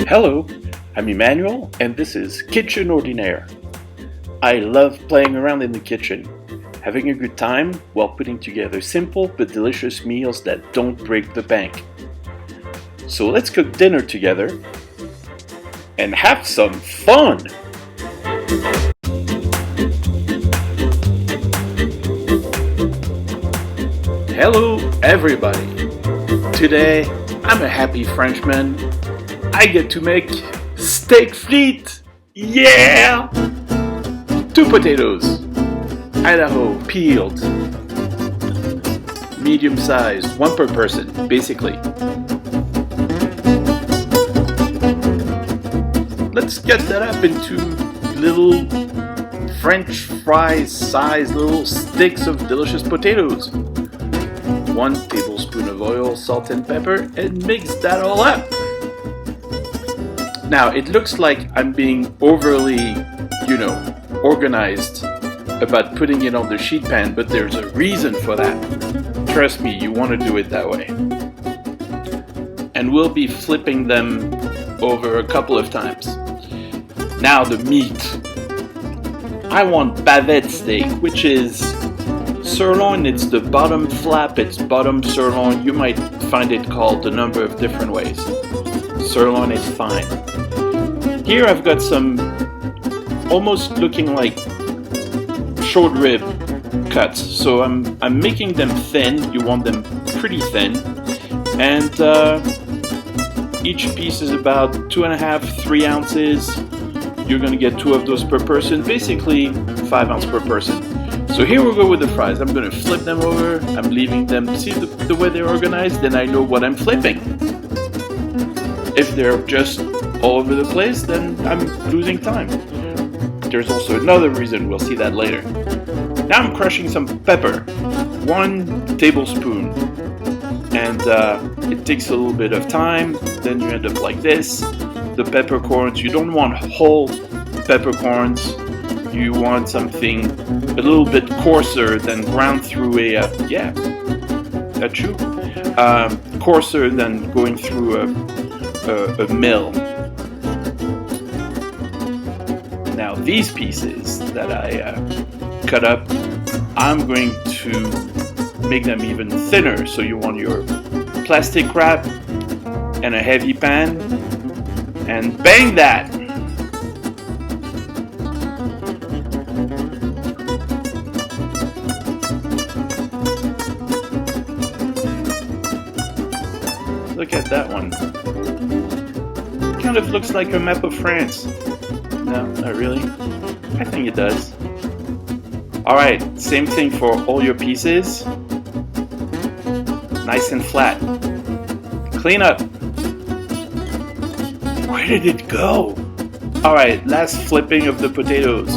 Hello, I'm Emmanuel, and this is Kitchen Ordinaire. I love playing around in the kitchen, having a good time while putting together simple but delicious meals that don't break the bank. So let's cook dinner together and have some fun! Hello, everybody! Today, I'm a happy Frenchman. I get to make steak frites! Yeah! 2 potatoes, Idaho, peeled, medium sized, 1 per person, basically. Let's get that up into little French fries size little sticks of delicious potatoes. 1 tablespoon of oil, salt and pepper, and mix that all up. Now, it looks like I'm being overly, organized about putting it on the sheet pan, but there's a reason for that. Trust me, you want to do it that way. And we'll be flipping them over a couple of times. Now the meat. I want bavette steak, which is sirloin. It's the bottom flap, it's bottom sirloin. You might find it called a number of different ways. Sirloin is fine. Here I've got some almost looking like short rib cuts. So I'm making them thin. You want them pretty thin. And each piece is about 2.5, 3 ounces. You're gonna get 2 of those per person, basically 5 ounces per person. So here we go with the fries. I'm gonna flip them over. I'm leaving them, see the way they're organized, then I know what I'm flipping. If they're just all over the place, then I'm losing time. There's also another reason, we'll see that later. Now I'm crushing some pepper, 1 tablespoon. And it takes a little bit of time, then you end up like this. The peppercorns, you don't want whole peppercorns. You want something a little bit coarser than ground through coarser than going through a mill. Now these pieces that I cut up, I'm going to make them even thinner. So you want your plastic wrap and a heavy pan, and bang that! Look at that one. Kind of looks like a map of France. No, not really. I think it does. Alright, same thing for all your pieces. Nice and flat. Clean up. Where did it go? Alright, last flipping of the potatoes.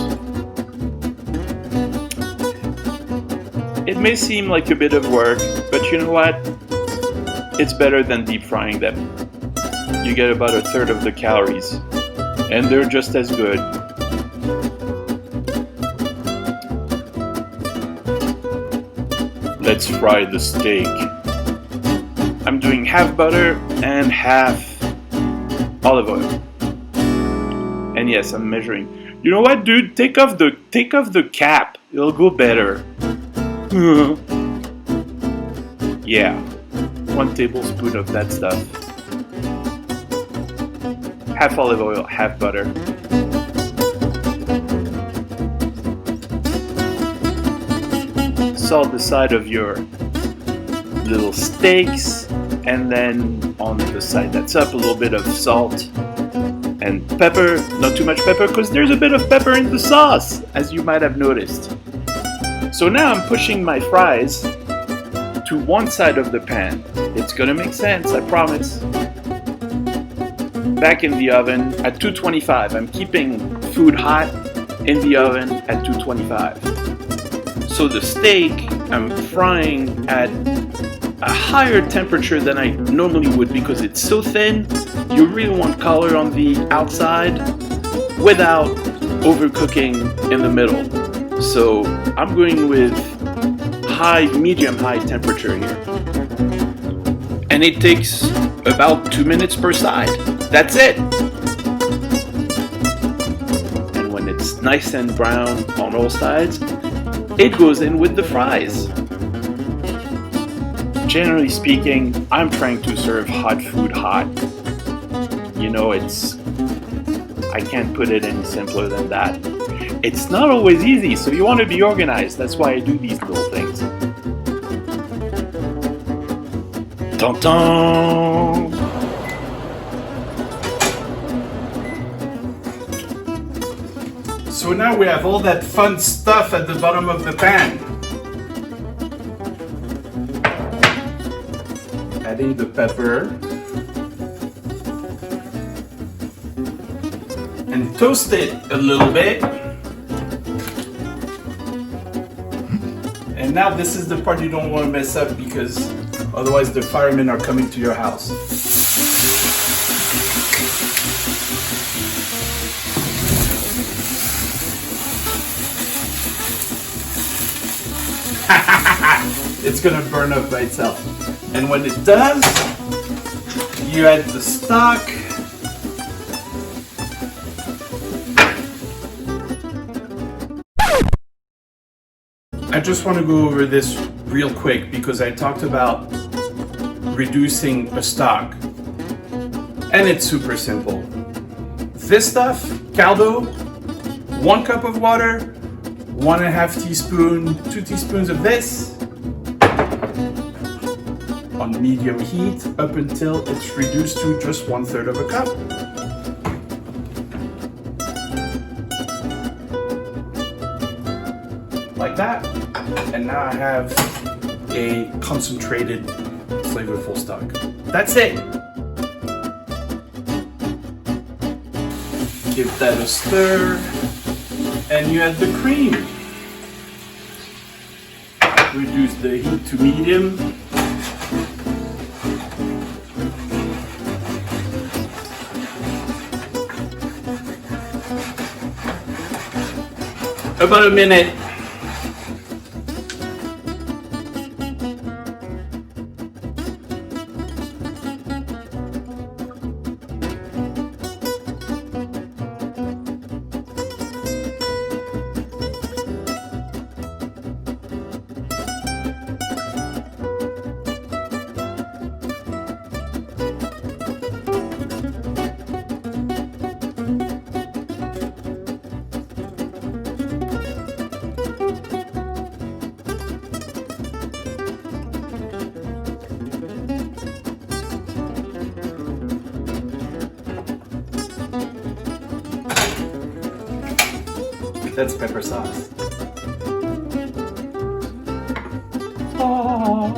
It may seem like a bit of work, but you know what? It's better than deep frying them. You get about 1/3 of the calories, and they're just as good. Let's fry the steak. I'm doing half butter and half olive oil. And yes, I'm measuring. You know what, dude? Take off the cap. It'll go better. Yeah. 1 tablespoon of that stuff. Half olive oil, half butter. Salt the side of your little steaks, and then on the side that's up, a little bit of salt and pepper. Not too much pepper, because there's a bit of pepper in the sauce, as you might have noticed. So now I'm pushing my fries to one side of the pan. It's gonna make sense, I promise. Back in the oven at 225. I'm keeping food hot in the oven at 225. So the steak I'm frying at a higher temperature than I normally would because it's so thin. You really want color on the outside without overcooking in the middle. So I'm going with medium-high temperature here. And it takes about 2 minutes per side. That's it! And when it's nice and brown on all sides, it goes in with the fries. Generally speaking, I'm trying to serve hot food hot. You know, I can't put it any simpler than that. It's not always easy, so you want to be organized. That's why I do these little things. Dun dun! So now we have all that fun stuff at the bottom of the pan. Adding the pepper. And toast it a little bit. And now this is the part you don't want to mess up because otherwise the firemen are coming to your house. It's gonna burn up by itself. And when it does, you add the stock. I just want to go over this real quick because I talked about reducing a stock. And it's super simple. This stuff, caldo, 1 cup of water, 1.5 teaspoon, 2 teaspoons of this on medium heat up until it's reduced to just 1/3 of a cup. Like that. And now I have a concentrated flavorful stock. That's it. Give that a stir. And you add the cream. Reduce the heat to medium. About a minute. That's pepper sauce. Oh.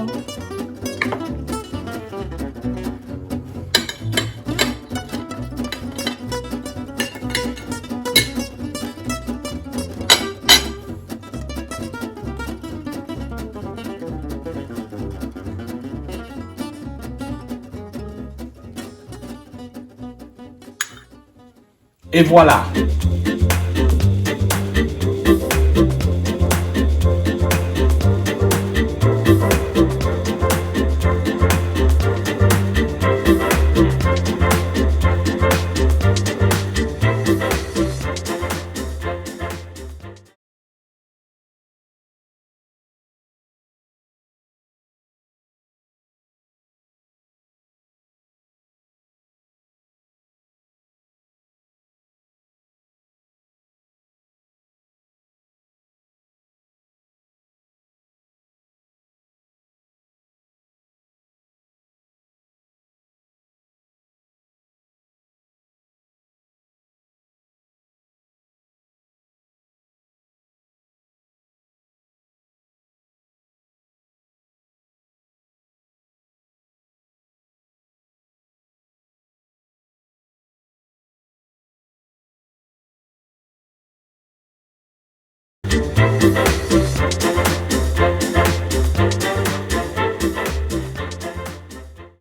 Et voilà.